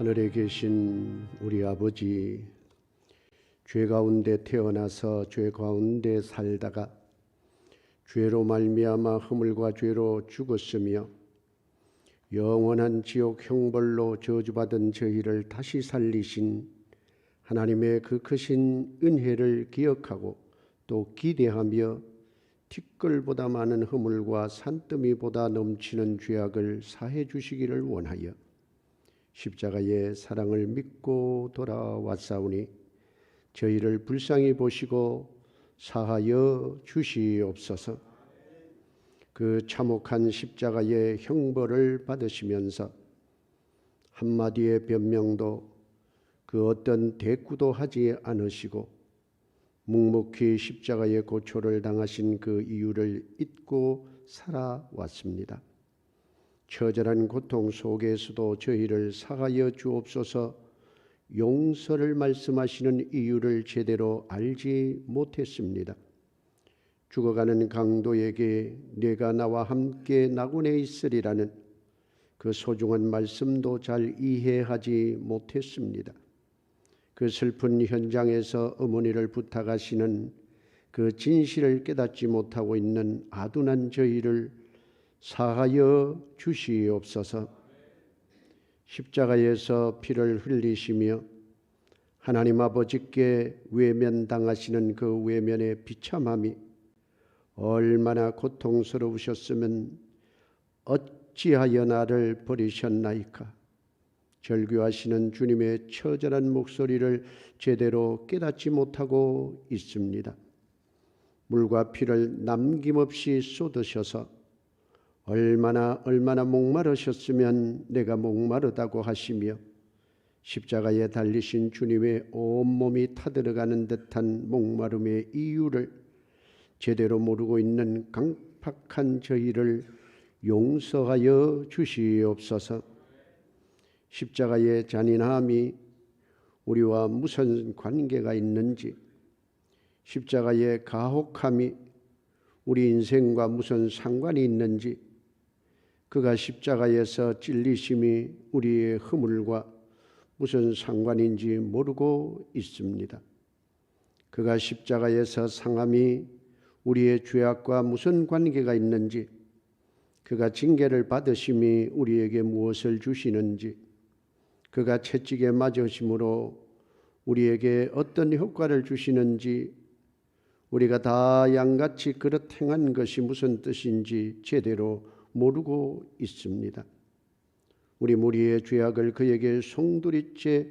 하늘에 계신 우리 아버지, 죄 가운데 태어나서 죄 가운데 살다가 죄로 말미암아 허물과 죄로 죽었으며 영원한 지옥 형벌로 저주받은 저희를 다시 살리신 하나님의 그 크신 은혜를 기억하고 또 기대하며 티끌보다 많은 허물과 산더미보다 넘치는 죄악을 사해 주시기를 원하여 십자가의 사랑을 믿고 돌아왔사오니 저희를 불쌍히 보시고 사하여 주시옵소서. 그 참혹한 십자가의 형벌을 받으시면서 한마디의 변명도 그 어떤 대꾸도 하지 않으시고 묵묵히 십자가의 고초를 당하신 그 이유를 잊고 살아왔습니다. 처절한 고통 속에서도 저희를 사하여 주옵소서. 용서를 말씀하시는 이유를 제대로 알지 못했습니다. 죽어가는 강도에게 내가 나와 함께 낙원에 있으리라는 그 소중한 말씀도 잘 이해하지 못했습니다. 그 슬픈 현장에서 어머니를 부탁하시는 그 진실을 깨닫지 못하고 있는 아둔한 저희를 사하여 주시옵소서. 십자가에서 피를 흘리시며 하나님 아버지께 외면당하시는 그 외면의 비참함이 얼마나 고통스러우셨으면 어찌하여 나를 버리셨나이까. 절규하시는 주님의 처절한 목소리를 제대로 깨닫지 못하고 있습니다. 물과 피를 남김없이 쏟으셔서 얼마나 목마르셨으면 내가 목마르다고 하시며 십자가에 달리신 주님의 온몸이 타들어가는 듯한 목마름의 이유를 제대로 모르고 있는 강팍한 저희를 용서하여 주시옵소서. 십자가의 잔인함이 우리와 무슨 관계가 있는지, 십자가의 가혹함이 우리 인생과 무슨 상관이 있는지, 그가 십자가에서 찔리심이 우리의 허물과 무슨 상관인지 모르고 있습니다. 그가 십자가에서 상함이 우리의 죄악과 무슨 관계가 있는지, 그가 징계를 받으심이 우리에게 무엇을 주시는지, 그가 채찍에 맞으심으로 우리에게 어떤 효과를 주시는지, 우리가 다 양같이 그렇게 행한 것이 무슨 뜻인지 제대로 모르고 있습니다. 우리 무리의 죄악을 그에게 송두리째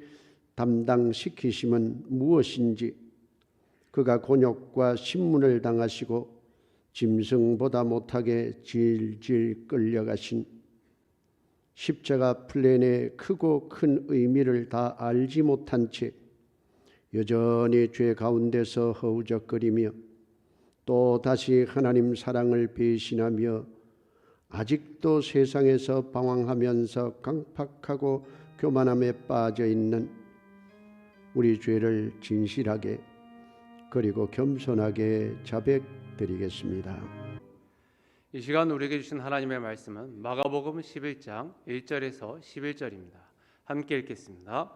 담당시키심은 무엇인지, 그가 곤욕과 신문을 당하시고 짐승보다 못하게 질질 끌려가신 십자가 플랜의 크고 큰 의미를 다 알지 못한 채 여전히 죄 가운데서 허우적거리며 또 다시 하나님 사랑을 배신하며 아직도 세상에서 방황하면서 강팍하고 교만함에 빠져 있는 우리 죄를 진실하게 그리고 겸손하게 자백드리겠습니다. 이 시간 우리에게 주신 하나님의 말씀은 마가복음 11장 1절에서 11절입니다. 함께 읽겠습니다.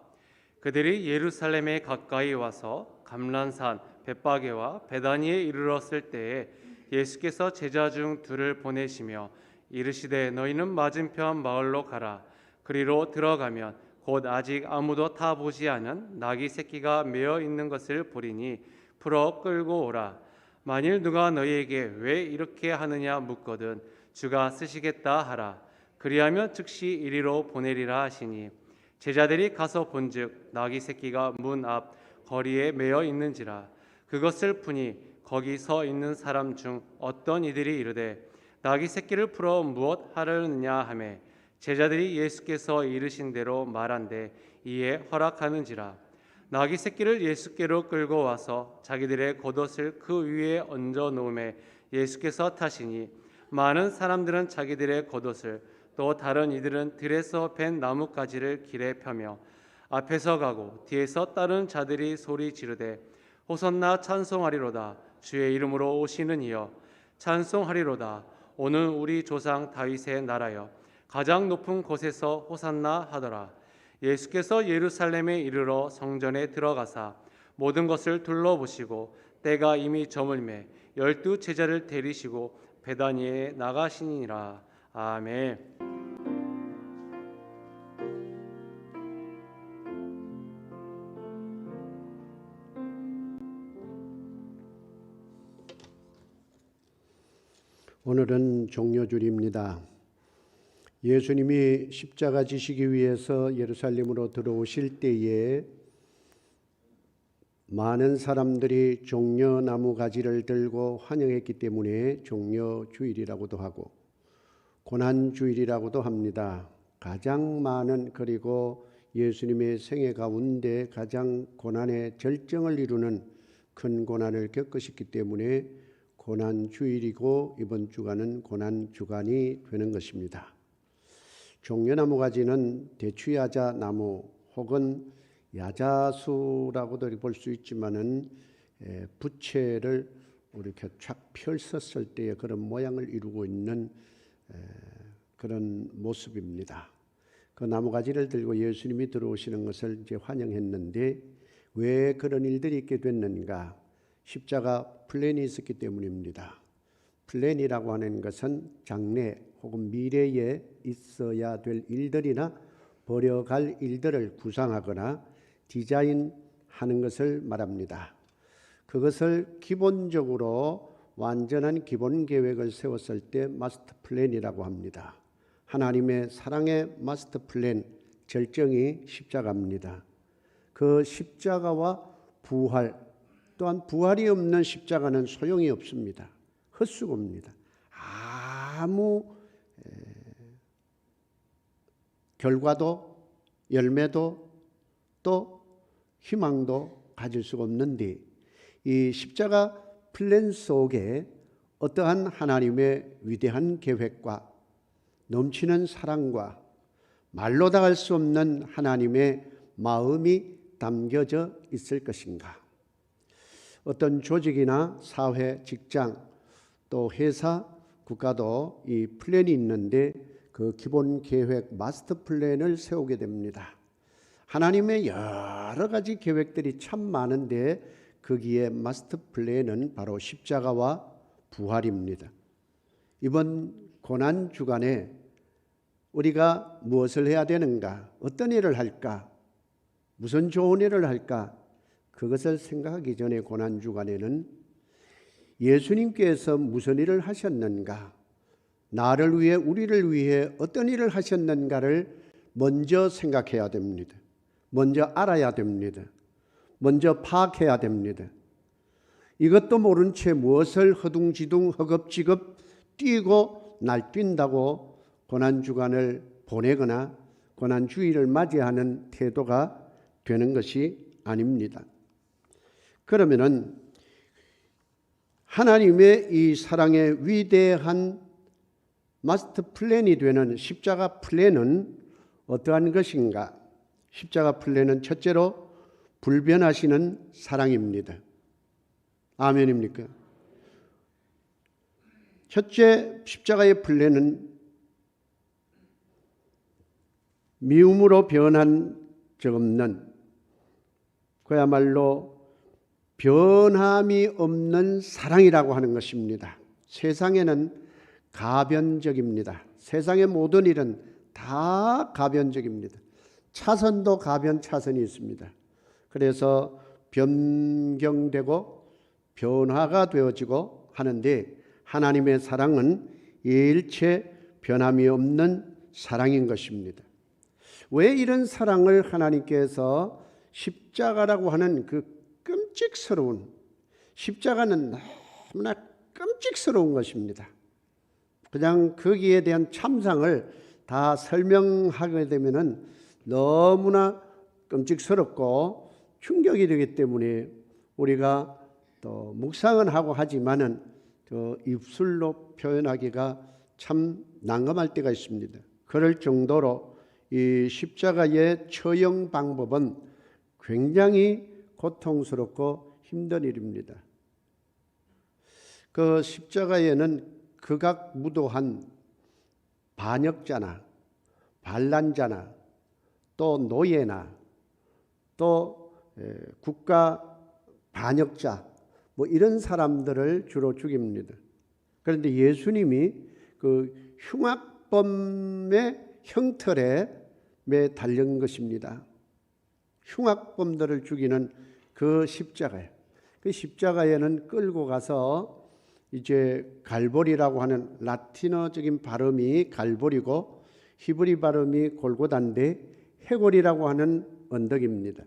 그들이 예루살렘에 가까이 와서 감람산 벳바게와 베다니에 이르렀을 때에 예수께서 제자 중 둘을 보내시며 이르시되 너희는 맞은편 마을로 가라. 그리로 들어가면 곧 아직 아무도 타 보지 않은 나귀 새끼가 메어 있는 것을 보리니 풀어 끌고 오라. 만일 누가 너희에게 왜 이렇게 하느냐 묻거든 주가 쓰시겠다 하라. 그리하면 즉시 이리로 보내리라 하시니 제자들이 가서 본즉 나귀 새끼가 문 앞 거리에 메어 있는지라. 그것을 보니 거기 서 있는 사람 중 어떤 이들이 이르되 나귀 새끼를 풀어 무엇 하려느냐 하매 제자들이 예수께서 이르신 대로 말한대 이에 허락하는지라. 나귀 새끼를 예수께로 끌고 와서 자기들의 겉옷을 그 위에 얹어 놓음에 예수께서 타시니 많은 사람들은 자기들의 겉옷을 또 다른 이들은 들에서 벤 나뭇가지를 길에 펴며 앞에서 가고 뒤에서 따르는 자들이 소리 지르되 호산나 찬송하리로다. 주의 이름으로 오시는 이여 찬송하리로다. 오는 우리 조상 다윗의 나라여 가장 높은 곳에서 호산나 하더라. 예수께서 예루살렘에 이르러 성전에 들어가사 모든 것을 둘러보시고 때가 이미 저물매 12 제자를 데리시고 베다니에 나가시니라. 아멘. 오늘은 종료주일입니다. 예수님이 십자가 지시기 위해서 예루살렘으로 들어오실 때에 많은 사람들이 종려나무 가지를 들고 환영했기 때문에 종려주일이라고도 하고 고난주일이라고도 합니다. 가장 많은, 그리고 예수님의 생애 가운데 가장 고난의 절정을 이루는 큰 고난을 겪으셨기 때문에 고난주일이고 이번 주간은 고난주간이 되는 것입니다. 종려나무 가지는 대추야자나무 혹은 야자수라고도 볼 수 있지만은 부채를 이렇게 쫙 펼쳤을 때의 그런 모양을 이루고 있는 그런 모습입니다. 그 나무가지를 들고 예수님이 들어오시는 것을 이제 환영했는데 왜 그런 일들이 있게 됐는가? 십자가 플랜이 있었기 때문입니다. 플랜이라고 하는 것은 장래 혹은 미래에 있어야 될 일들이나 벌어갈 일들을 구상하거나 디자인하는 것을 말합니다. 그것을 기본적으로 완전한 기본 계획을 세웠을 때 마스터 플랜이라고 합니다. 하나님의 사랑의 마스터 플랜 절정이 십자가입니다. 그 십자가와 부활, 또한 부활이 없는 십자가는 소용이 없습니다. 헛수고입니다. 아무 결과도 열매도 또 희망도 가질 수가 없는데 이 십자가 플랜 속에 어떠한 하나님의 위대한 계획과 넘치는 사랑과 말로 다 할 수 없는 하나님의 마음이 담겨져 있을 것인가? 어떤 조직이나 사회, 직장, 또 회사, 국가도 이 플랜이 있는데 그 기본 계획, 마스터 플랜을 세우게 됩니다. 하나님의 여러 가지 계획들이 참 많은데 거기에 마스터 플랜은 바로 십자가와 부활입니다. 이번 고난 주간에 우리가 무엇을 해야 되는가? 어떤 일을 할까? 무슨 좋은 일을 할까? 그것을 생각하기 전에 고난 주간에는 예수님께서 무슨 일을 하셨는가? 나를 위해, 우리를 위해 어떤 일을 하셨는가를 먼저 생각해야 됩니다. 먼저 알아야 됩니다. 먼저 파악해야 됩니다. 이것도 모른 채 무엇을 허둥지둥 허겁지겁 뛰고 날뛴다고 고난주간을 보내거나 고난주일을 맞이하는 태도가 되는 것이 아닙니다. 그러면은 하나님의 이 사랑의 위대한 마스터 플랜이 되는 십자가 플랜은 어떠한 것인가? 십자가 플랜은 첫째로 불변하시는 사랑입니다. 아멘입니까? 첫째 십자가의 플랜은 미움으로 변한 적 없는, 그야말로 변함이 없는 사랑이라고 하는 것입니다. 세상에는 가변적입니다. 세상의 모든 일은 다 가변적입니다. 차선도 가변 차선이 있습니다. 그래서 변경되고 변화가 되어지고 하는데 하나님의 사랑은 일체 변함이 없는 사랑인 것입니다. 왜 이런 사랑을 하나님께서 십자가라고 하는 그 끔찍스러운, 십자가는 너무나 끔찍스러운 것입니다. 그냥 거기에 대한 참상을 다 설명하게 되면은 너무나 끔찍스럽고 충격이 되기 때문에 우리가 또 묵상은 하고 하지만은 입술로 표현하기가 참 난감할 때가 있습니다. 그럴 정도로 이 십자가의 처형 방법은 굉장히 고통스럽고 힘든 일입니다. 그 십자가에는 극악무도한 반역자나 반란자나 또 노예나 또 국가 반역자 뭐 이런 사람들을 주로 죽입니다. 그런데 예수님이 그 흉악범의 형틀에 매달린 것입니다. 흉악범들을 죽이는 그 십자가에, 그 십자가에는 끌고 가서 이제 갈보리라고 하는 라틴어적인 발음이 갈보리고 히브리 발음이 골고다인데 해골이라고 하는 언덕입니다.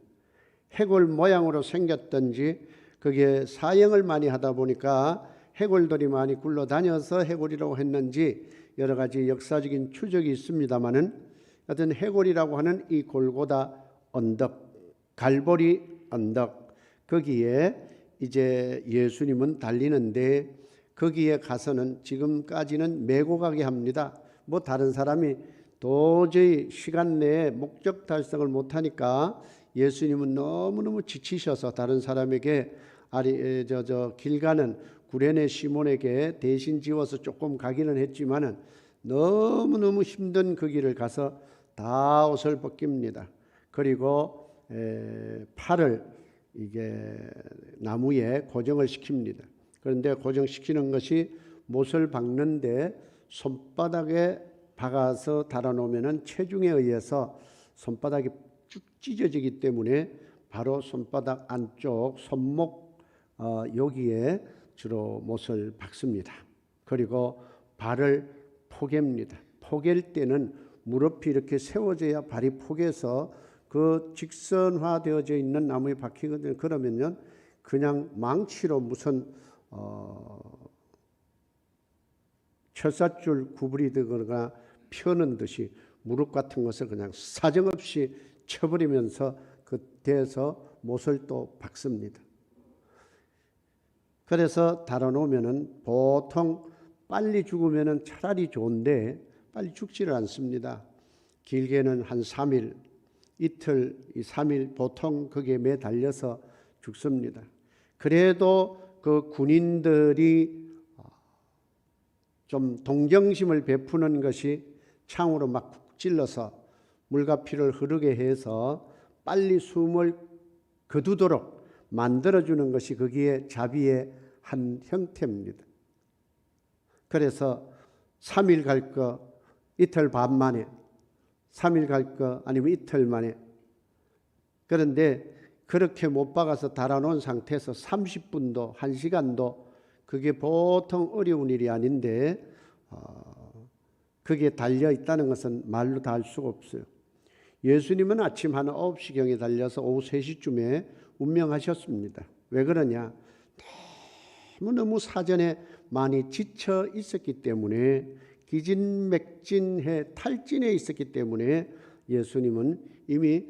해골 모양으로 생겼던지 그게 사형을 많이 하다 보니까 해골들이 많이 굴러다녀서 해골이라고 했는지 여러 가지 역사적인 추적이 있습니다마는 하여튼 해골이라고 하는 이 골고다 언덕, 갈보리 언덕, 거기에 이제 예수님은 달리는데 거기에 가서는 지금까지는 메고 가게 합니다. 뭐 다른 사람이 도저히 시간 내에 목적 달성을 못하니까 예수님은 너무너무 지치셔서 다른 사람에게 길 가는 구레네 시몬에게 대신 지워서 조금 가기는 했지만은 너무너무 힘든 그 길을 가서 다 옷을 벗깁니다. 그리고 팔을 이게 나무에 고정을 시킵니다. 그런데 고정시키는 것이 못을 박는데 손바닥에 박아서 달아놓으면 체중에 의해서 손바닥이 쭉 찢어지기 때문에 바로 손바닥 안쪽 손목 여기에 주로 못을 박습니다. 그리고 발을 포갭니다. 포갤 때는 무릎이 이렇게 세워져야 발이 포개서 그 직선화되어져 있는 나무에 박히거든요. 그러면요 그냥 망치로 무슨 철사줄 구부리거나 펴는 듯이 무릎 같은 것을 그냥 사정없이 쳐버리면서 그때에서 못을 또 박습니다. 그래서 달아놓으면은 보통 빨리 죽으면은 차라리 좋은데 빨리 죽지를 않습니다. 길게는 한 3일, 이틀, 3일 보통 거기에 매달려서 죽습니다. 그래도 그 군인들이 좀 동정심을 베푸는 것이 창으로 막 푹 찔러서 물과 피를 흐르게 해서 빨리 숨을 거두도록 만들어주는 것이 거기에 자비의 한 형태입니다. 그래서 3일 갈 거 이틀 반 만에, 3일 갈 거 아니면 이틀 만에. 그런데 그렇게 못 박아서 달아놓은 상태에서 30분도 1시간도 그게 보통 어려운 일이 아닌데 그게 달려 있다는 것은 말로 다 할 수가 없어요. 예수님은 아침 한 9시경에 달려서 오후 3시쯤에 운명하셨습니다. 왜 그러냐? 너무너무 사전에 많이 지쳐 있었기 때문에 기진맥진해 탈진해 있었기 때문에 예수님은 이미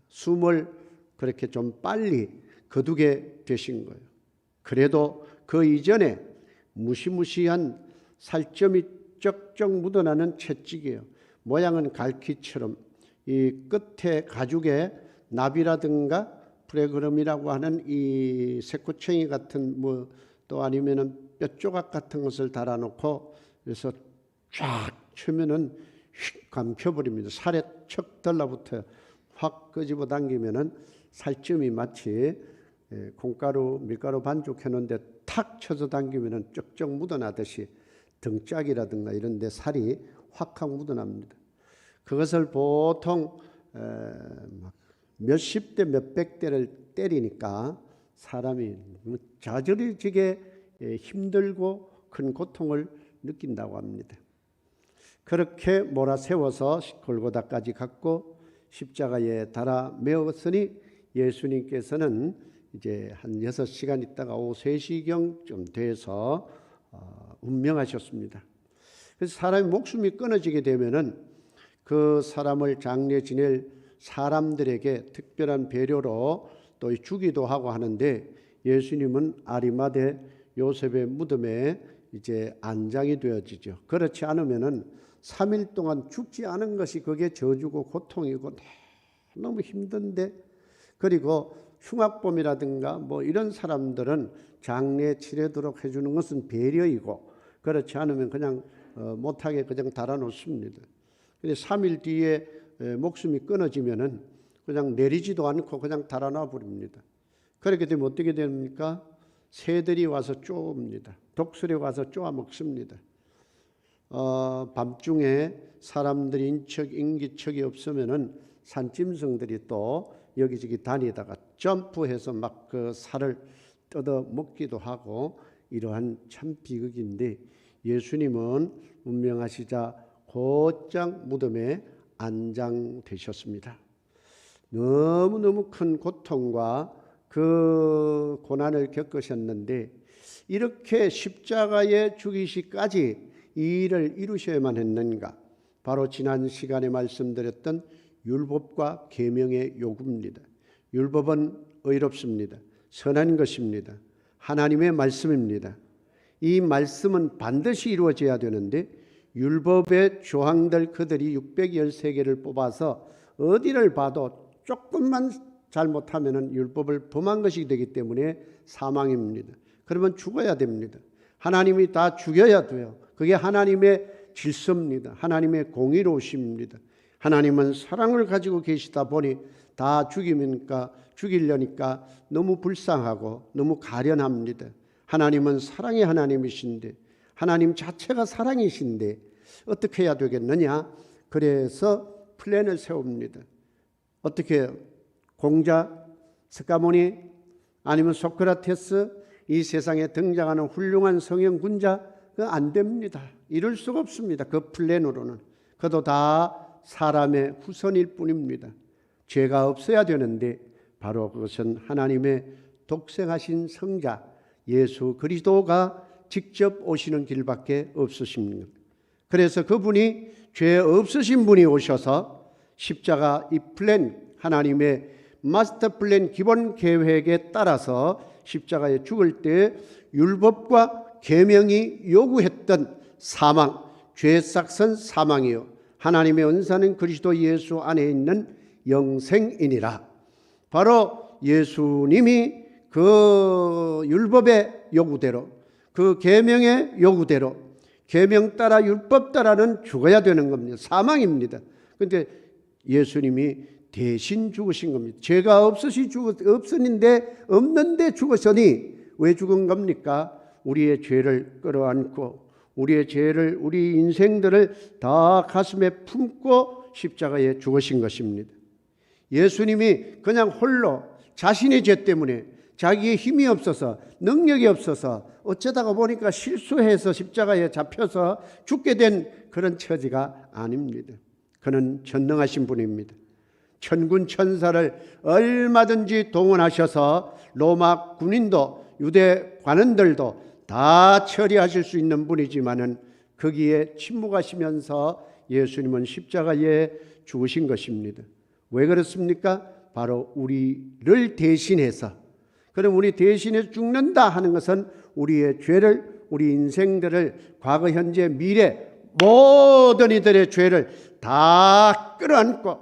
숨을 그렇게 좀 빨리 거두게 되신 거예요. 그래도 그 이전에 무시무시한 살점이 쩍쩍 묻어나는 채찍이에요. 모양은 갈퀴처럼 이 끝에 가죽에 나비라든가 프레그럼이라고 하는 이 새꼬챙이 같은 뭐 또 아니면은 뼈조각 같은 것을 달아놓고 그래서 쫙 치면은 휙 감켜버립니다. 살에 척 달라붙어요. 확 끄집어 당기면은 살점이 마치 콩가루 밀가루 반죽해놓은데 탁 쳐서 당기면은 쩍쩍 묻어나듯이 등짝이라든가 이런 데 살이 확 묻어납니다. 그것을 보통 몇십 대 몇백 대를 때리니까 사람이 좌절해지게 힘들고 큰 고통을 느낀다고 합니다. 그렇게 몰아세워서 골고다까지 갔고 십자가에 달아 메었으니 예수님께서는 이제 한 6시간 있다가 오후 3시경쯤 돼서 운명하셨습니다. 그래서 사람이 목숨이 끊어지게 되면은 그 사람을 장례 지낼 사람들에게 특별한 배려로 또 주기도 하고 하는데 예수님은 아리마대 요셉의 무덤에 이제 안장이 되어지죠. 그렇지 않으면은 3일 동안 죽지 않은 것이 그게 저주고 고통이고 너무 힘든데 그리고 흉악범이라든가 뭐 이런 사람들은 장례 치르도록 해주는 것은 배려이고 그렇지 않으면 그냥 못하게 그냥 달아놓습니다. 근데 3일 뒤에 목숨이 끊어지면은 그냥 내리지도 않고 그냥 달아나 버립니다. 그렇게 되면 어떻게 됩니까? 새들이 와서 쪼옵니다. 독수리 와서 쪼아 먹습니다. 밤중에 사람들이 인기척이 없으면은 산짐승들이 또 여기저기 다니다가 점프해서 막 그 살을 뜯어 먹기도 하고 이러한 참 비극인데 예수님은 운명하시자 곧장 무덤에 안장되셨습니다. 너무너무 큰 고통과 그 고난을 겪으셨는데 이렇게 십자가에 죽이시까지 이 일을 이루셔야만 했는가? 바로 지난 시간에 말씀드렸던 율법과 계명의 요구입니다. 율법은 의롭습니다. 선한 것입니다. 하나님의 말씀입니다. 이 말씀은 반드시 이루어져야 되는데 율법의 조항들 그들이 613개를 뽑아서 어디를 봐도 조금만 잘못하면 율법을 범한 것이 되기 때문에 사망입니다. 그러면 죽어야 됩니다. 하나님이 다 죽여야 돼요. 그게 하나님의 질서입니다. 하나님의 공의로우심입니다. 하나님은 사랑을 가지고 계시다 보니 다 죽이려니까 너무 불쌍하고 너무 가련합니다. 하나님은 사랑의 하나님이신데 하나님 자체가 사랑이신데 어떻게 해야 되겠느냐? 그래서 플랜을 세웁니다. 어떻게 해요? 공자, 스가모니 아니면 소크라테스 이 세상에 등장하는 훌륭한 성형군자 그 안 됩니다. 이룰 수가 없습니다. 그 플랜으로는. 그도 다 사람의 후손일 뿐입니다. 죄가 없어야 되는데 바로 그것은 하나님의 독생하신 성자 예수 그리스도가 직접 오시는 길밖에 없으십니다. 그래서 그분이 죄 없으신 분이 오셔서 십자가 이 플랜 하나님의 마스터 플랜 기본 계획에 따라서 십자가에 죽을 때 율법과 계명이 요구했던 사망, 죄 싹선 사망이요 하나님의 은사는 그리스도 예수 안에 있는 영생이니라. 바로 예수님이 그 율법의 요구대로 그 계명의 요구대로 계명 따라 율법 따라는 죽어야 되는 겁니다. 사망입니다. 그런데 예수님이 대신 죽으신 겁니다. 죄가 없는데 죽으시니 왜 죽은 겁니까? 우리의 죄를 끌어안고 우리의 죄를 우리 인생들을 다 가슴에 품고 십자가에 죽으신 것입니다. 예수님이 그냥 홀로 자신의 죄 때문에 자기의 힘이 없어서 능력이 없어서 어쩌다가 보니까 실수해서 십자가에 잡혀서 죽게 된 그런 처지가 아닙니다. 그는 전능하신 분입니다. 천군 천사를 얼마든지 동원하셔서 로마 군인도 유대 관원들도 다 처리하실 수 있는 분이지만은 거기에 침묵하시면서 예수님은 십자가에 죽으신 것입니다. 왜 그렇습니까? 바로 우리를 대신해서. 그럼 우리 대신해서 죽는다 하는 것은 우리의 죄를 우리 인생들을 과거 현재 미래 모든 이들의 죄를 다 끌어안고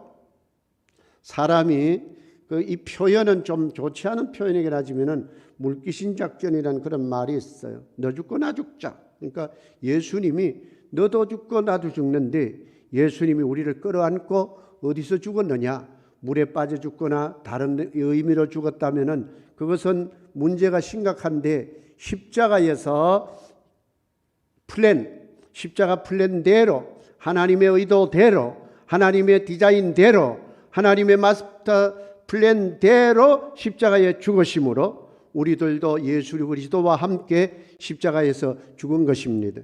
사람이 이 표현은 좀 좋지 않은 표현이긴 하지만은 물귀신 작전이라는 그런 말이 있어요. 너 죽고 나 죽자. 그러니까 예수님이 너도 죽고 나도 죽는데 예수님이 우리를 끌어안고 어디서 죽었느냐? 물에 빠져 죽거나 다른 의미로 죽었다면은 그것은 문제가 심각한데 십자가에서 십자가 플랜대로 하나님의 의도대로 하나님의 디자인대로 하나님의 마스터 플랜대로 십자가에 죽으심으로 우리들도 예수 그리스도와 함께 십자가에서 죽은 것입니다.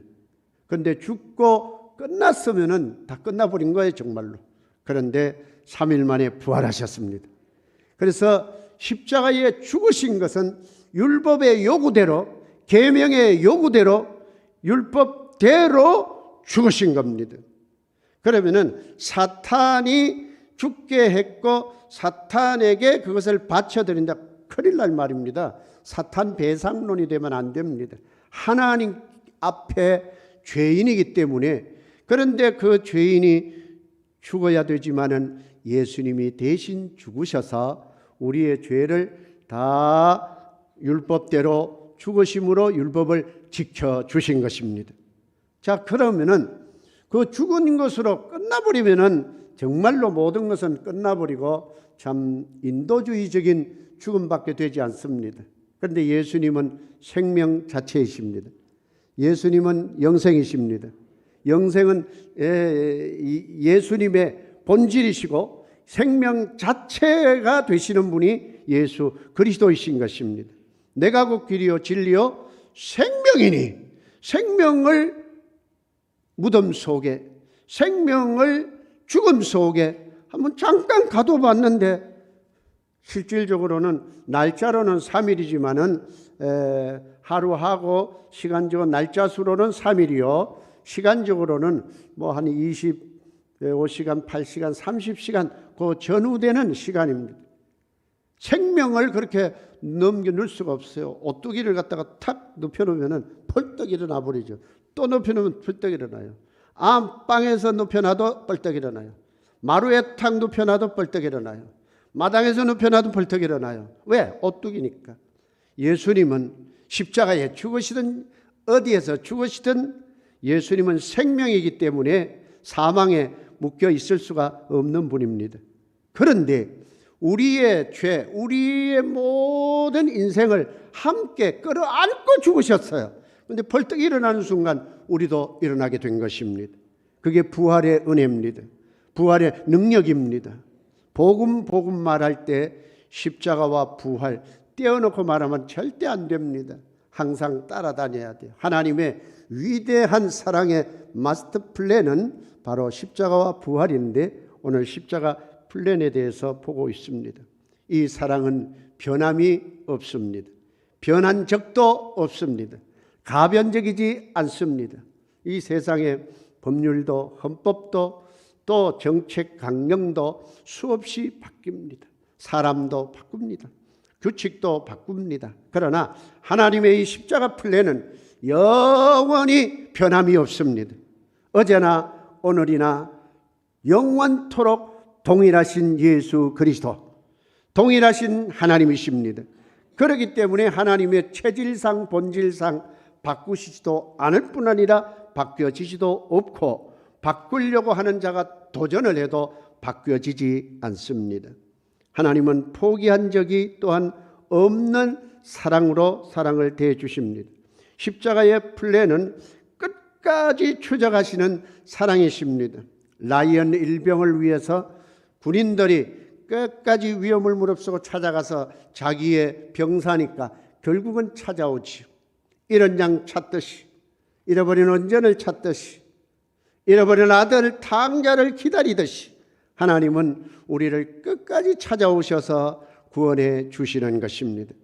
그런데 죽고 끝났으면은 다 끝나버린 거예요, 정말로. 그런데 3일 만에 부활하셨습니다. 그래서 십자가에 죽으신 것은 율법의 요구대로 계명의 요구대로 율법대로 죽으신 겁니다. 그러면은 사탄이 죽게 했고 사탄에게 그것을 바쳐드린다. 큰일 날 말입니다. 사탄 배상론이 되면 안 됩니다. 하나님 앞에 죄인이기 때문에. 그런데 그 죄인이 죽어야 되지만은 예수님이 대신 죽으셔서 우리의 죄를 다 율법대로 죽으심으로 율법을 지켜주신 것입니다. 자, 그러면은 그 죽은 것으로 끝나버리면은 정말로 모든 것은 끝나버리고 참 인도주의적인 죽음밖에 되지 않습니다. 그런데 예수님은 생명 자체이십니다. 예수님은 영생이십니다. 영생은 예수님의 본질이시고 생명 자체가 되시는 분이 예수 그리스도이신 것입니다. 내가 곧 길이요 진리요 생명이니, 생명을 무덤 속에, 생명을 죽음 속에 한번 잠깐 가둬봤는데, 실질적으로는 날짜로는 3일이지만은 하루하고 시간적으로 날짜 수로는 3일이요 시간적으로는 뭐 한 25시간, 8시간, 30시간 그 전후되는 시간입니다. 생명을 그렇게 넘겨놓을 수가 없어요. 오뚜기를 갖다가 탁 눕혀놓으면 벌떡 일어나 버리죠. 또 눕혀놓으면 벌떡 일어나요. 안방에서 눕혀놔도 벌떡 일어나요. 마루에 탁 눕혀놔도 벌떡 일어나요. 마당에서 눕혀놔도 벌떡 일어나요. 왜? 오뚜기니까. 예수님은 십자가에 죽으시든 어디에서 죽으시든 예수님은 생명이기 때문에 사망에 묶여 있을 수가 없는 분입니다. 그런데 우리의 죄, 우리의 모든 인생을 함께 끌어안고 죽으셨어요. 그런데 벌떡 일어나는 순간 우리도 일어나게 된 것입니다. 그게 부활의 은혜입니다. 부활의 능력입니다. 복음 말할 때 십자가와 부활 떼어놓고 말하면 절대 안 됩니다. 항상 따라다녀야 돼요. 하나님의 위대한 사랑의 마스터 플랜은 바로 십자가와 부활인데, 오늘 십자가 플랜에 대해서 보고 있습니다. 이 사랑은 변함이 없습니다. 변한 적도 없습니다. 가변적이지 않습니다. 이 세상에 법률도 헌법도 또 정책 강령도 수없이 바뀝니다. 사람도 바꿉니다. 규칙도 바꿉니다. 그러나 하나님의 이 십자가 플랜은 영원히 변함이 없습니다. 어제나 오늘이나 영원토록 동일하신 예수 그리스도, 동일하신 하나님이십니다. 그렇기 때문에 하나님의 체질상 본질상 바꾸시지도 않을 뿐 아니라 바뀌어지지도 없고, 바꾸려고 하는 자가 도전을 해도 바뀌어지지 않습니다. 하나님은 포기한 적이 또한 없는 사랑으로 사랑을 대해 주십니다. 십자가의 플랜은 끝까지 추적하시는 사랑이십니다. 라이언 일병을 위해서 군인들이 끝까지 위험을 무릅쓰고 찾아가서 자기의 병사니까 결국은 찾아오지요. 잃은 양 찾듯이, 잃어버린 온전을 찾듯이, 잃어버린 아들 탕자를 기다리듯이 하나님은 우리를 끝까지 찾아오셔서 구원해 주시는 것입니다.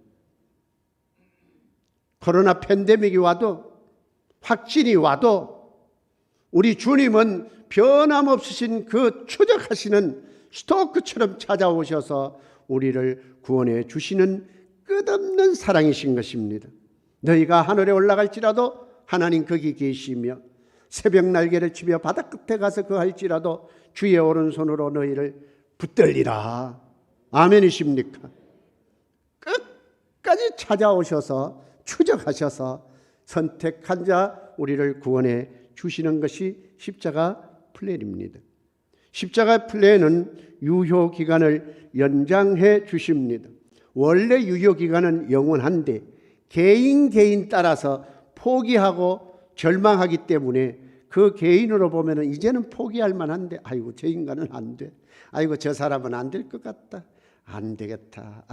코로나 팬데믹이 와도, 확진이 와도 우리 주님은 변함없으신 그 추적하시는 스토크처럼 찾아오셔서 우리를 구원해 주시는 끝없는 사랑이신 것입니다. 너희가 하늘에 올라갈지라도 하나님 거기 계시며, 새벽 날개를 치며 바다 끝에 가서 거할지라도 주의 오른손으로 너희를 붙들리라. 아멘이십니까? 끝까지 찾아오셔서 추적하셔서 선택한 자 우리를 구원해 주시는 것이 십자가 플랜입니다. 십자가 플랜은 유효 기간을 연장해 주십니다. 원래 유효 기간은 영원한데 개인 따라서 포기하고 절망하기 때문에 그 개인으로 보면은 이제는 포기할 만한데, 아이고 저 인간은 안 돼, 아이고 저 사람은 안 될 것 같다, 안 되겠다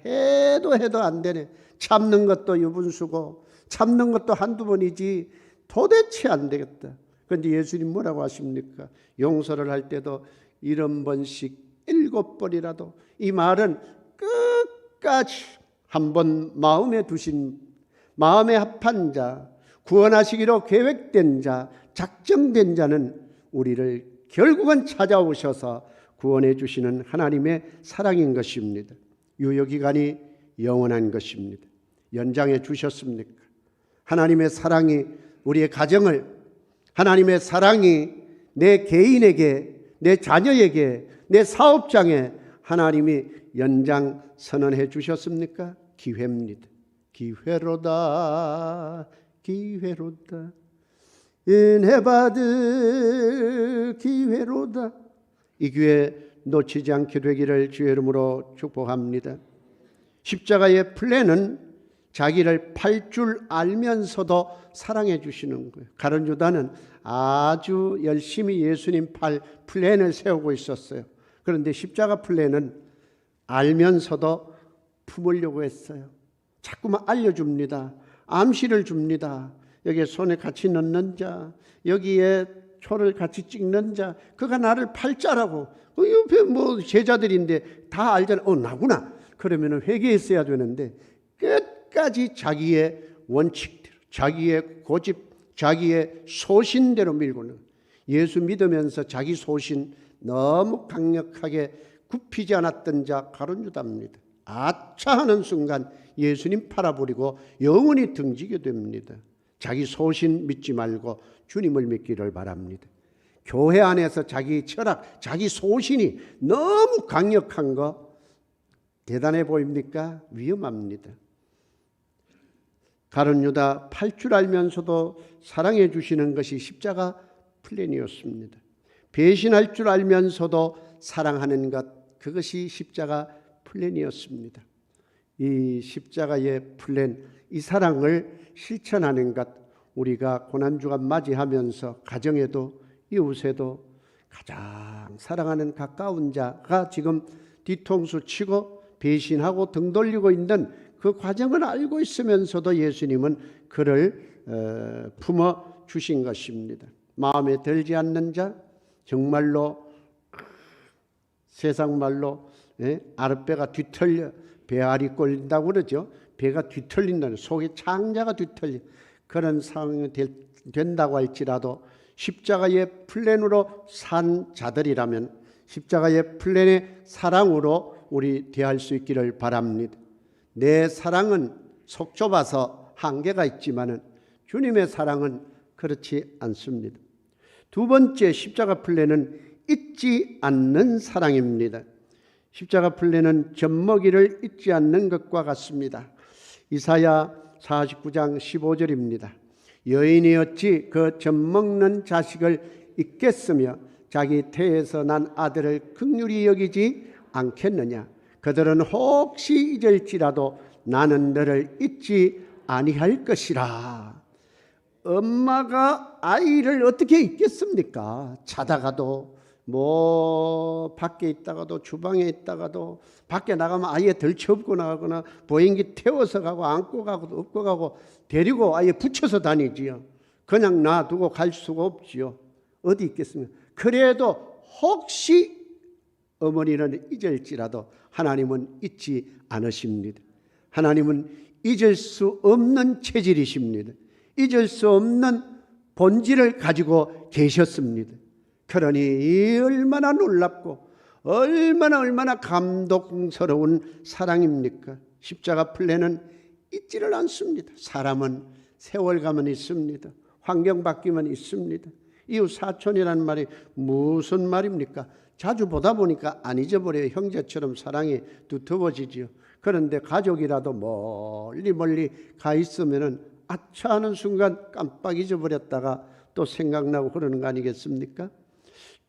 해도 안 되네, 참는 것도 유분수고 참는 것도 한두 번이지 도대체 안 되겠다. 그런데 예수님 뭐라고 하십니까? 용서를 할 때도 70번씩 7번이라도, 이 말은 끝까지 한번 마음에 두신, 마음에 합한 자, 구원하시기로 계획된 자, 작정된 자는 우리를 결국은 찾아오셔서 구원해 주시는 하나님의 사랑인 것입니다. 유효기간이 영원한 것입니다. 연장해 주셨습니까? 하나님의 사랑이 우리의 가정을, 하나님의 사랑이 내 개인에게, 내 자녀에게, 내 사업장에 하나님이 연장 선언해 주셨습니까? 기회입니다. 기회로다, 기회로다, 은혜 받을 기회로다. 이 기회 놓치지 않게 되기를 주의 이름으로 축복합니다. 십자가의 플랜은 자기를 팔 줄 알면서도 사랑해 주시는 거예요. 가룟 유다는 아주 열심히 예수님 팔 플랜을 세우고 있었어요. 그런데 십자가 플랜은 알면서도 품으려고 했어요. 자꾸만 알려줍니다. 암시를 줍니다. 여기에 손에 같이 넣는 자, 여기에 초를 같이 찍는 자, 그가 나를 팔자라고. 그 옆에 뭐 제자들인데 다 알잖아. 나구나. 그러면 회개했어야 되는데 끝까지 자기의 원칙대로, 자기의 고집, 자기의 소신대로 밀고는, 예수 믿으면서 자기 소신 너무 강력하게 굽히지 않았던 자 가룟 유다입니다. 아차 하는 순간 예수님 팔아버리고 영원히 등지게 됩니다. 자기 소신 믿지 말고 주님을 믿기를 바랍니다. 교회 안에서 자기 철학, 자기 소신이 너무 강력한 거 대단해 보입니까? 위험합니다. 가룟 유다 팔 줄 알면서도 사랑해 주시는 것이 십자가 플랜이었습니다. 배신할 줄 알면서도 사랑하는 것, 그것이 십자가 플랜이었습니다. 이 십자가의 플랜, 이 사랑을 실천하는 것, 우리가 고난주간 맞이하면서 가정에도 이웃에도 가장 사랑하는 가까운 자가 지금 뒤통수 치고 배신하고 등 돌리고 있는 그 과정을 알고 있으면서도 예수님은 그를 품어 주신 것입니다. 마음에 들지 않는 자, 정말로 세상 말로 아랫배가 뒤틀려 배알이 꼴린다고 그러죠. 배가 뒤틀린다는, 속에 창자가 뒤틀려 그런 상황이 된다고 할지라도 십자가의 플랜으로 산 자들이라면 십자가의 플랜의 사랑으로 우리 대할 수 있기를 바랍니다. 내 사랑은 속 좁아서 한계가 있지만은 주님의 사랑은 그렇지 않습니다. 두 번째 십자가 플랜은 잊지 않는 사랑입니다. 십자가 플랜은 젖먹이를 잊지 않는 것과 같습니다. 이사야 49장 15절입니다. 여인이 어찌 그 젖먹는 자식을 잊겠으며 자기 태에서 난 아들을 긍휼히 여기지 않겠느냐. 그들은 혹시 잊을지라도 나는 너를 잊지 아니할 것이라. 엄마가 아이를 어떻게 잊겠습니까? 자다가도 밖에 있다가도 주방에 있다가도 밖에 나가면 아예 덜쳐업고 나가거나 보행기 태워서 가고 안고 가고 업고 가고 데리고 아예 붙여서 다니지요. 그냥 놔두고 갈 수가 없지요. 어디 있겠습니까? 그래도 혹시 어머니는 잊을지라도 하나님은 잊지 않으십니다. 하나님은 잊을 수 없는 체질이십니다. 잊을 수 없는 본질을 가지고 계셨습니다. 그러니 얼마나 놀랍고 얼마나 감동스러운 사랑입니까? 십자가 플랜은 잊지를 않습니다. 사람은 세월 가면 있습니다. 환경 바뀌면 있습니다. 이웃 사촌이라는 말이 무슨 말입니까? 자주 보다 보니까 안 잊어버려요. 형제처럼 사랑이 두터워지지요. 그런데 가족이라도 멀리 가 있으면은 아차 하는 순간 깜빡 잊어버렸다가 또 생각나고 그러는 거 아니겠습니까?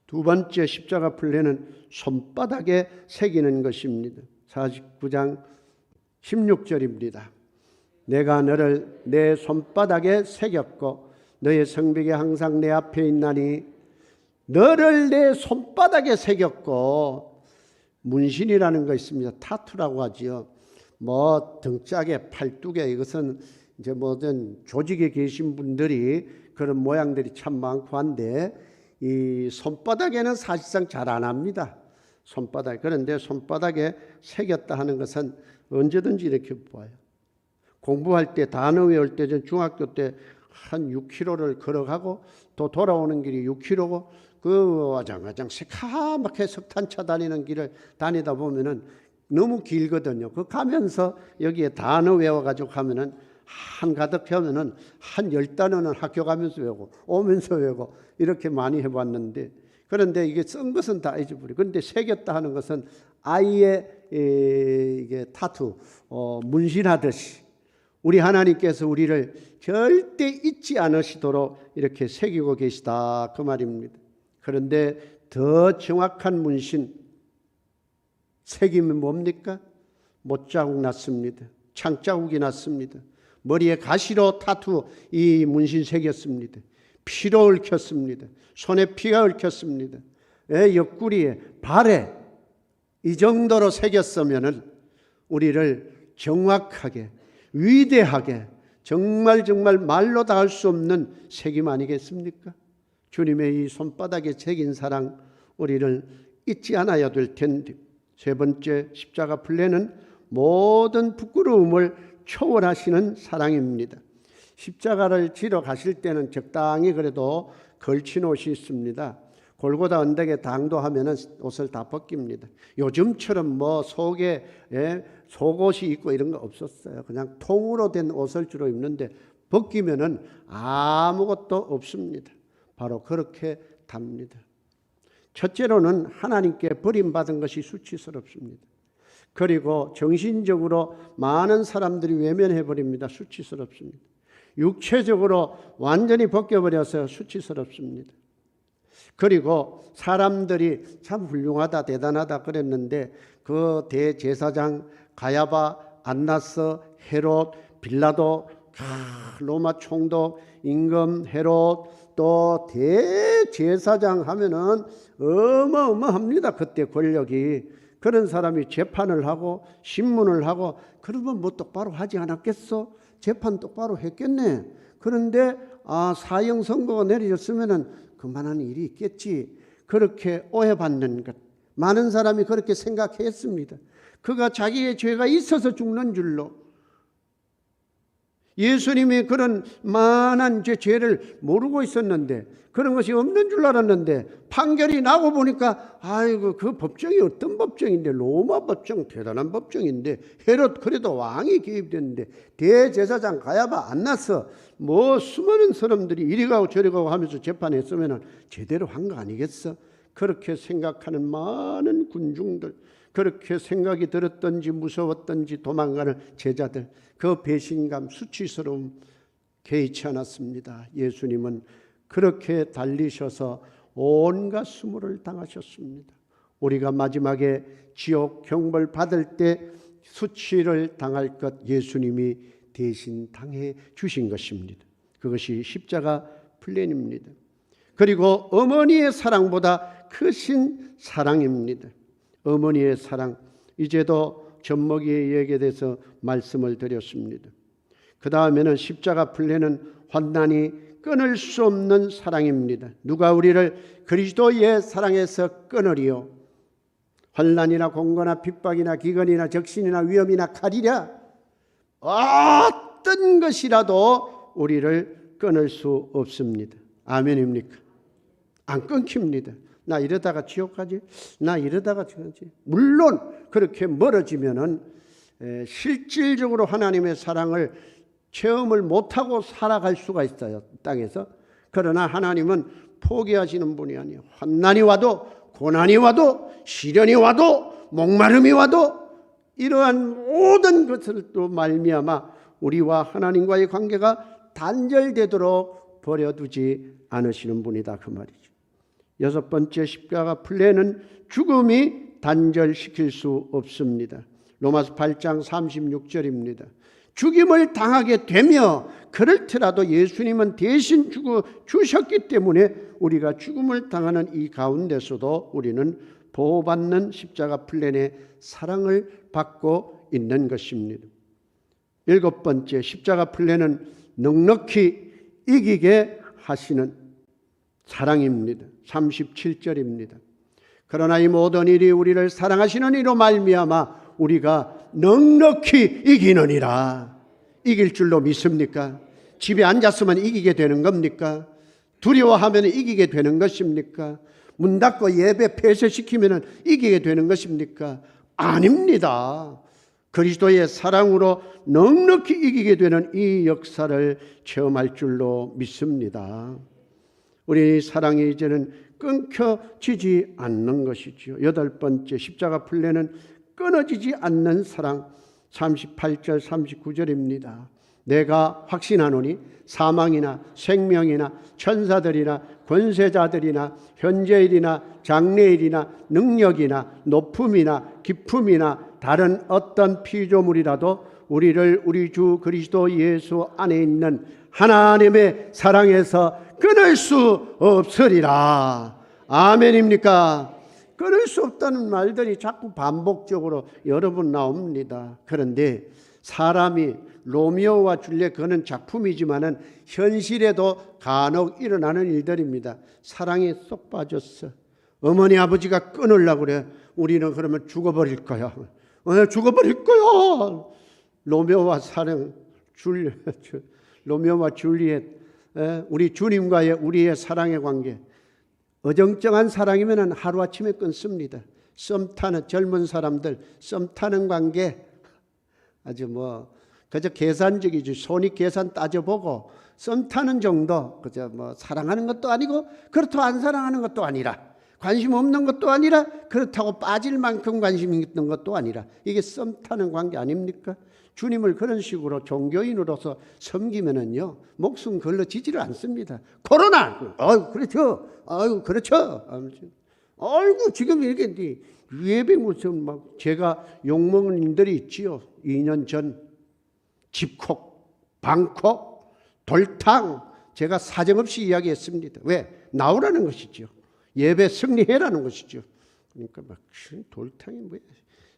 두 번째 십자가 플랜은 손바닥에 새기는 것입니다. 49장 16절입니다. 내가 너를 내 손바닥에 새겼고 너의 성벽이 항상 내 앞에 있나니. 너를 내 손바닥에 새겼고, 문신이라는 거 있습니다. 타투라고 하지요. 등짝에 팔뚝에, 이것은 이제 모든 조직에 계신 분들이 그런 모양들이 참 많고 한데, 이 손바닥에는 사실상 잘 안 합니다. 손바닥. 그런데 손바닥에 새겼다 하는 것은 언제든지 이렇게 봐요. 공부할 때, 단어 외울 때, 전 중학교 때 한 6km를 걸어가고 또 돌아오는 길이 6km고 그 와장와장 새카맣게 석탄차 다니는 길을 다니다 보면은 너무 길거든요. 그 가면서 여기에 단어 외워가지고 가면은 한가득 하면은 한 10단어는 학교 가면서 외우고 오면서 외우고 이렇게 많이 해봤는데, 그런데 이게 쓴 것은 다 잊어버리고, 그런데 새겼다 하는 것은 아이의 이게 타투, 문신하듯이 우리 하나님께서 우리를 절대 잊지 않으시도록 이렇게 새기고 계시다 그 말입니다. 그런데 더 정확한 문신, 색임이 뭡니까? 못자국 났습니다. 창자국이 났습니다. 머리에 가시로 타투 이 문신 새겼습니다. 피로 얽혔습니다. 손에 피가 얽혔습니다. 옆구리에, 발에 이 정도로 새겼으면은 우리를 정확하게, 위대하게, 정말 말로 다 할 수 없는 책임 아니겠습니까? 주님의 이 손바닥에 새긴 사랑, 우리를 잊지 않아야 될 텐데. 세 번째, 십자가 플레는 모든 부끄러움을 초월하시는 사랑입니다. 십자가를 지러 가실 때는 적당히 그래도 걸친 옷이 있습니다. 골고다 언덕에 당도하면은 옷을 다 벗깁니다. 요즘처럼 뭐 속에 속옷이 있고 이런 거 없었어요. 그냥 통으로 된 옷을 주로 입는데 벗기면은 아무것도 없습니다. 바로 그렇게 답니다. 첫째로는 하나님께 버림받은 것이 수치스럽습니다. 그리고 정신적으로 많은 사람들이 외면해버립니다. 수치스럽습니다. 육체적으로 완전히 벗겨버려서 수치스럽습니다. 그리고 사람들이 참 훌륭하다 대단하다 그랬는데 그 대제사장 가야바, 안나스, 헤롯, 빌라도, 로마 총독, 임금, 헤롯, 또 대제사장 하면은 어마어마합니다. 그때 권력이. 그런 사람이 재판을 하고 신문을 하고 그러면 뭐 똑바로 하지 않았겠어? 재판 똑바로 했겠네. 그런데 사형 선고가 내려졌으면은 그만한 일이 있겠지. 그렇게 오해받는 것. 많은 사람이 그렇게 생각했습니다. 그가 자기의 죄가 있어서 죽는 줄로. 예수님이 그런 많은 죄를 모르고 있었는데 그런 것이 없는 줄 알았는데 판결이 나고 보니까 아이고 그 법정이 어떤 법정인데 로마 법정 대단한 법정인데 헤롯 그래도 왕이 개입됐는데 대제사장 가야바 안나서 뭐 수많은 사람들이 이리 가고 저리 가고 하면서 재판했으면 제대로 한 거 아니겠어? 그렇게 생각하는 많은 군중들, 그렇게 생각이 들었던지 무서웠던지 도망가는 제자들, 그 배신감, 수치스러움 개의치 않았습니다. 예수님은 그렇게 달리셔서 온갖 수모를 당하셨습니다. 우리가 마지막에 지옥 경벌 받을 때 수치를 당할 것 예수님이 대신 당해 주신 것입니다. 그것이 십자가 플랜입니다. 그리고 어머니의 사랑보다 크신 사랑입니다. 어머니의 사랑, 이제도 젖먹이의 얘기에 대해서 말씀을 드렸습니다. 그 다음에는 십자가 플레는 환난이 끊을 수 없는 사랑입니다. 누가 우리를 그리스도의 사랑에서 끊으리요? 환난이나 공고나 핍박이나 기근이나 적신이나 위험이나 칼이랴 어떤 것이라도 우리를 끊을 수 없습니다. 아멘입니까? 안 끊깁니다. 나 이러다가 지옥 가지? 나 이러다가 지옥 가지? 물론 그렇게 멀어지면은 실질적으로 하나님의 사랑을 체험을 못하고 살아갈 수가 있어요. 땅에서. 그러나 하나님은 포기하시는 분이 아니에요. 환난이 와도 고난이 와도 시련이 와도 목마름이 와도 이러한 모든 것들로 말미암아 우리와 하나님과의 관계가 단절되도록 버려두지 않으시는 분이다 그 말이죠. 여섯 번째 십자가 플레는 죽음이 단절시킬 수 없습니다. 로마서 8장 36절입니다. 죽임을 당하게 되며 그럴지라도 예수님은 대신 주셨기 때문에 우리가 죽음을 당하는 이 가운데서도 우리는 보호받는 십자가 플랜의 사랑을 받고 있는 것입니다. 일곱 번째 십자가 플랜은 넉넉히 이기게 하시는 사랑입니다. 37절입니다. 그러나 이 모든 일이 우리를 사랑하시는 이로 말미암아 우리가 넉넉히 이기느니라. 이길 줄로 믿습니까? 집에 앉았으면 이기게 되는 겁니까? 두려워하면 이기게 되는 것입니까? 문 닫고 예배 폐쇄시키면 이기게 되는 것입니까? 아닙니다. 그리스도의 사랑으로 넉넉히 이기게 되는 이 역사를 체험할 줄로 믿습니다. 우리 사랑이 이제는 끊겨지지 않는 것이죠. 여덟 번째 십자가 플레는 끊어지지 않는 사랑, 38절 39절입니다. 내가 확신하노니 사망이나 생명이나 천사들이나 권세자들이나 현재일이나 장래일이나 능력이나 높음이나 깊음이나 다른 어떤 피조물이라도 우리를 우리 주 그리스도 예수 안에 있는 하나님의 사랑에서 끊을 수 없으리라. 아멘입니까? 끊을 수 없다는 말들이 자꾸 반복적으로 여러 번 나옵니다. 그런데 사람이 로미오와 줄리엣 그는 작품이지만은 현실에도 간혹 일어나는 일들입니다. 사랑에 쏙 빠졌어. 어머니 아버지가 끊으려고 그래. 우리는 그러면 죽어버릴 거야. 죽어버릴 거야. 로미오와 줄리엣, 우리 주님과의 우리의 사랑의 관계, 어정쩡한 사랑이면 하루아침에 끊습니다. 썸 타는 젊은 사람들, 썸 타는 관계 아주 그저 계산적이지. 손익 계산 따져보고 썸 타는 정도, 그저 사랑하는 것도 아니고 그렇다고 안 사랑하는 것도 아니라, 관심 없는 것도 아니라 그렇다고 빠질 만큼 관심 있는 것도 아니라, 이게 썸 타는 관계 아닙니까? 주님을 그런 식으로 종교인으로서 섬기면은요, 목숨 걸러지지를 않습니다. 코로나, 그렇죠. 그렇죠. 아이고, 지금 이렇게 예배 무슨 제가 욕먹는 일들이 있지요. 2년 전 집콕, 방콕, 돌탕, 제가 사정없이 이야기했습니다. 왜? 나오라는 것이죠. 예배 승리해라는 것이죠. 그러니까 돌탕이 뭐야?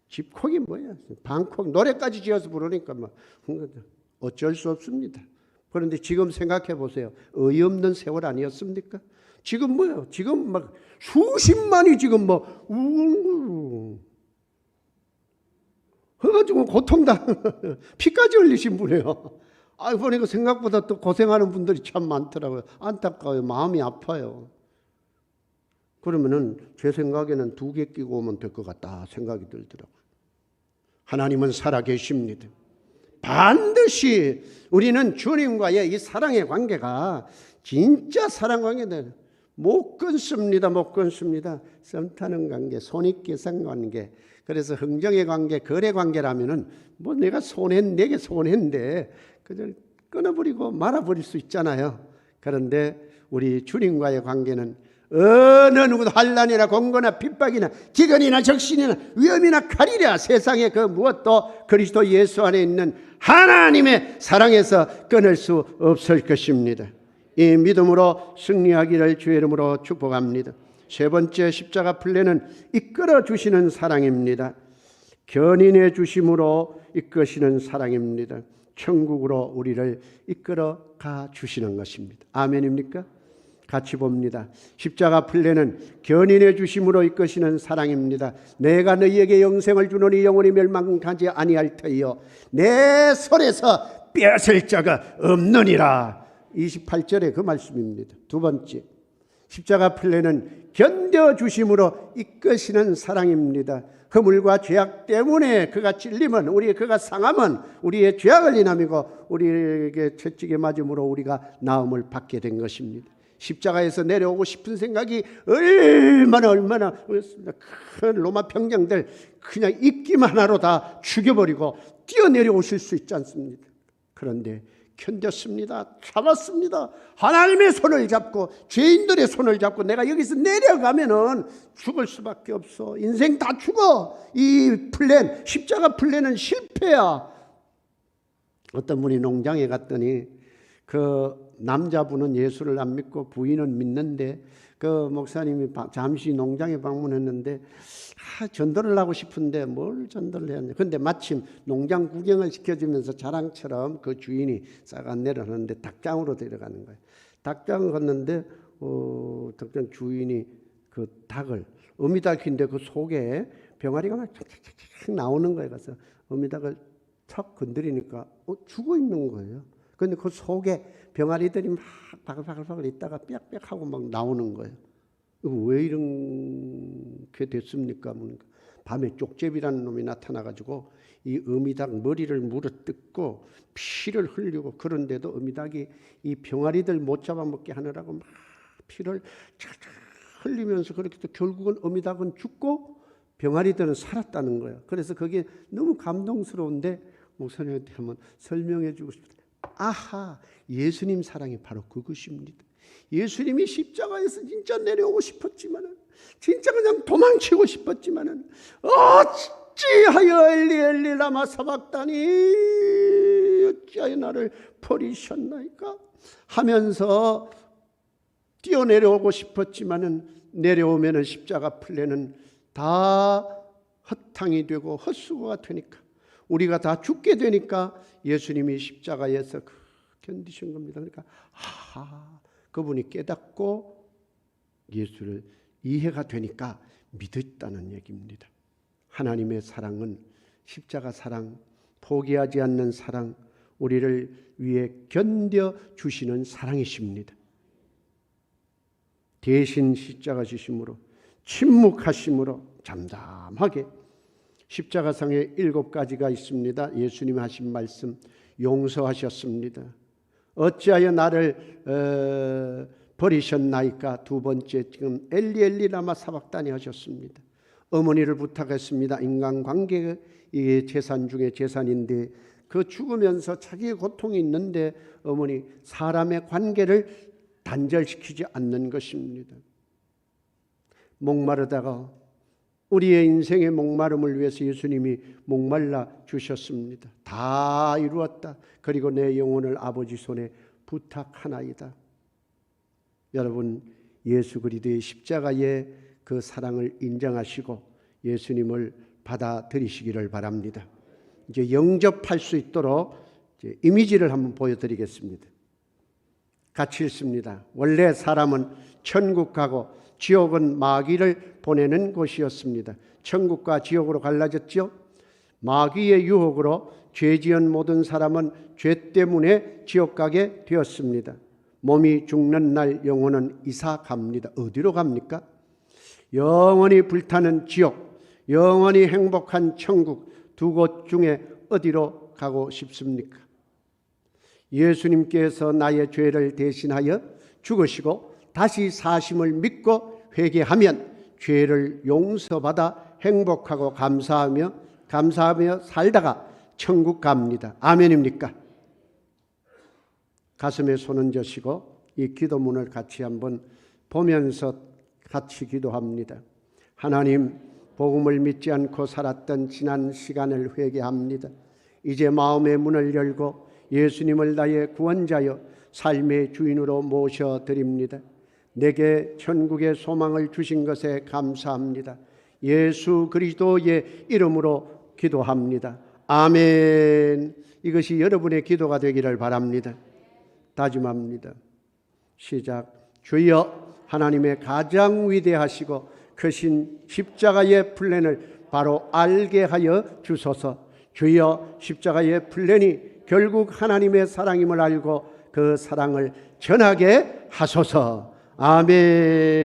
집콕이 뭐야? 방콕 노래까지 지어서 부르니까 어쩔 수 없습니다. 그런데 지금 생각해 보세요. 어이없는 세월 아니었습니까? 지금 뭐예요? 지금 수십만이 지금 해가지고 고통당 피까지 흘리신 분이에요. 보니까 생각보다 또 고생하는 분들이 참 많더라고요. 안타까워요. 마음이 아파요. 그러면은 제 생각에는 2개 끼고 오면 될 것 같다 생각이 들더라고요. 하나님은 살아계십니다. 반드시 우리는 주님과의 이 사랑의 관계가 진짜 사랑 관계는 못 끊습니다. 못 끊습니다. 썸 타는 관계, 손익계산 관계, 그래서 흥정의 관계, 거래 관계라면은 내가 내게 손해인데 그냥 끊어버리고 말아버릴 수 있잖아요. 그런데 우리 주님과의 관계는 어느 누구도 환난이나 공고나 핍박이나 기근이나 적신이나 위험이나 칼이랴 세상에 그 무엇도 그리스도 예수 안에 있는 하나님의 사랑에서 끊을 수 없을 것입니다. 이 믿음으로 승리하기를 주의 이름으로 축복합니다. 세 번째, 십자가 플레는 이끌어 주시는 사랑입니다. 견인해 주심으로 이끄시는 사랑입니다. 천국으로 우리를 이끌어 가 주시는 것입니다. 아멘입니까? 같이 봅니다. 십자가 플레는 견인해 주심으로 이끄시는 사랑입니다. 내가 너희에게 영생을 주노니 영원히 멸망하지 아니할 터이요 내 손에서 빼앗을 자가 없느니라. 28절에 그 말씀입니다. 두 번째, 십자가 플레는 견뎌주심으로 이끄시는 사랑입니다. 허물과 죄악 때문에 그가 찔림은, 그가 상함은 우리의 죄악을 인함이고 우리에게 채찍에 맞음으로 우리가 나음을 받게 된 것입니다. 십자가에서 내려오고 싶은 생각이 얼마나 큰 로마 평정들 그냥 있기만 하러 다 죽여버리고 뛰어내려오실 수 있지 않습니까? 그런데 견뎠습니다. 참았습니다. 하나님의 손을 잡고 죄인들의 손을 잡고 내가 여기서 내려가면은 죽을 수밖에 없어. 인생 다 죽어. 이 플랜, 십자가 플랜은 실패야. 어떤 분이 농장에 갔더니 그 남자분은 예수를 안 믿고 부인은 믿는데 그 목사님이 잠시 농장에 방문했는데 전도를 하고 싶은데 뭘 전도를 해야 하냐. 그런데 마침 농장 구경을 시켜주면서 자랑처럼 그 주인이 싹 안내를 하는데 닭장으로 데려가는 거예요. 닭장을 갔는데 닭장 주인이 그 닭을, 어미닭인데 그 속에 병아리가 막 착착착 나오는 거예요. 그래서 어미닭을 탁 건드리니까 죽어 있는 거예요. 그런데 그 속에 병아리들이 막 바글바글 있다가 빽빽하고 막 나오는 거예요. 왜 이렇게 됐습니까? 밤에 쪽제비라는 놈이 나타나가지고 이 어미닭 머리를 물어뜯고 피를 흘리고, 그런데도 어미닭이 이 병아리들 못 잡아먹게 하느라고 막 피를 착착 흘리면서 그렇게 또 결국은 어미닭은 죽고 병아리들은 살았다는 거예요. 그래서 그게 너무 감동스러운데 목사님한테 한번 설명해 주고 싶다. 아하, 예수님 사랑이 바로 그것입니다. 예수님이 십자가에서 진짜 내려오고 싶었지만은, 진짜 그냥 도망치고 싶었지만은, 어찌하여 엘리 엘리 라마 사박다니, 어찌하여 나를 버리셨나이까 하면서 뛰어내려오고 싶었지만은, 내려오면은 십자가 플레는 다 헛탕이 되고 헛수고가 되니까, 우리가 다 죽게 되니까 예수님이 십자가에서 견디신 겁니다. 그러니까 그분이 깨닫고 예수를 이해가 되니까 믿었다는 얘기입니다. 하나님의 사랑은 십자가 사랑, 포기하지 않는 사랑, 우리를 위해 견뎌 주시는 사랑이십니다. 대신 십자가 지심으로, 침묵하심으로 잠잠하게, 십자가상에 7가지가 있습니다. 예수님 하신 말씀, 용서하셨습니다. 어찌하여 나를 버리셨나이까. 두 번째, 지금 엘리 엘리 라마 사박다니 하셨습니다. 어머니를 부탁했습니다. 인간관계, 이게 재산 중에 재산인데, 그 죽으면서 자기의 고통이 있는데 어머니 사람의 관계를 단절시키지 않는 것입니다. 목마르다가 우리의 인생의 목마름을 위해서 예수님이 목말라 주셨습니다. 다 이루었다. 그리고 내 영혼을 아버지 손에 부탁하나이다. 여러분, 예수 그리스도의 십자가의 그 사랑을 인정하시고 예수님을 받아들이시기를 바랍니다. 이제 영접할 수 있도록 이제 이미지를 한번 보여드리겠습니다. 같이 읽습니다. 원래 사람은 천국 가고 지옥은 마귀를 보내는 곳이었습니다. 천국과 지옥으로 갈라졌죠. 마귀의 유혹으로 죄 지은 모든 사람은 죄 때문에 지옥 가게 되었습니다. 몸이 죽는 날 영혼은 이사 갑니다. 어디로 갑니까? 영원히 불타는 지옥, 영원히 행복한 천국, 두 곳 중에 어디로 가고 싶습니까? 예수님께서 나의 죄를 대신하여 죽으시고 다시 사심을 믿고 회개하면 죄를 용서받아 행복하고 감사하며 살다가 천국 갑니다. 아멘입니까? 가슴에 손 얹으시고 이 기도문을 같이 한번 보면서 같이 기도합니다. 하나님, 복음을 믿지 않고 살았던 지난 시간을 회개합니다. 이제 마음의 문을 열고 예수님을 나의 구원자여 삶의 주인으로 모셔드립니다. 내게 천국의 소망을 주신 것에 감사합니다. 예수 그리스도의 이름으로 기도합니다. 아멘. 이것이 여러분의 기도가 되기를 바랍니다. 다짐합니다. 시작. 주여, 하나님의 가장 위대하시고 크신 십자가의 플랜을 바로 알게 하여 주소서. 주여, 십자가의 플랜이 결국 하나님의 사랑임을 알고 그 사랑을 전하게 하소서. 아멘.